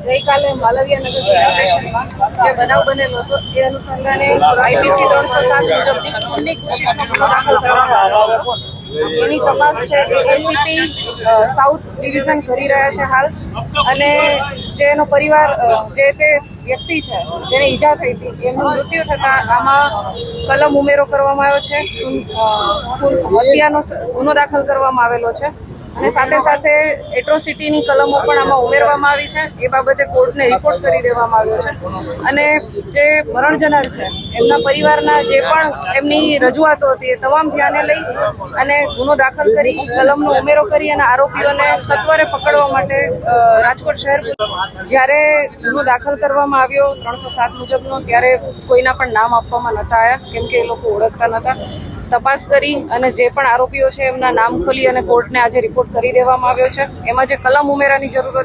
ગઈકાલે માલવીયા નગર પોલીસ સ્ટેશનમાં જે બનાવ બનેલો હતો એ અનુસંધાને આઈપીસી 307 મુજબની ખૂનની કોશિશનો ગુનો દાખલ કરવામાં આવ્યો. એની તપાસ છે એ એસીપી સાઉથ ડિવિઝન કરી રહ્યા છે હાલ. અને જે એનો પરિવાર જે તે વ્યક્તિ છે જેને ઈજા થઈ હતી એમનું મૃત્યુ થતાં આમાં કલમ ઉમેરો કરવામાં આવ્યો છે. હત્યાનો ગુનો દાખલ કરવામાં આવેલો છે અને સાથે સાથે એટ્રોસિટીની કલમો પણ આમાં ઉમેરવામાં આવી છે. એ બાબતે કોર્ટને રિપોર્ટ કરી દેવામાં આવ્યો છે. અને જે મરણ જનાર છે એમના પરિવારના જે પણ એમની રજૂઆતો હતી એ તમામ ધ્યાને લઈ અને ગુનો દાખલ કરી કલમનો ઉમેરો કરી અને આરોપીઓને સત્વરે પકડવા માટે રાજકોટ શહેર જ્યારે ગુનો દાખલ કરવામાં આવ્યો 307 મુજબનો ત્યારે કોઈના પણ નામ આપવામાં નહોતા આવ્યા કેમ કે એ લોકો ઓળખતા નહોતા. તપાસ કરી અને જે પણ આરોપીઓ છે એમના નામ ખોલી અને કોર્ટને આજે રિપોર્ટ કરી દેવામાં આવ્યો છે. એમાં જે કલમ ઉમેરાની જરૂર હતી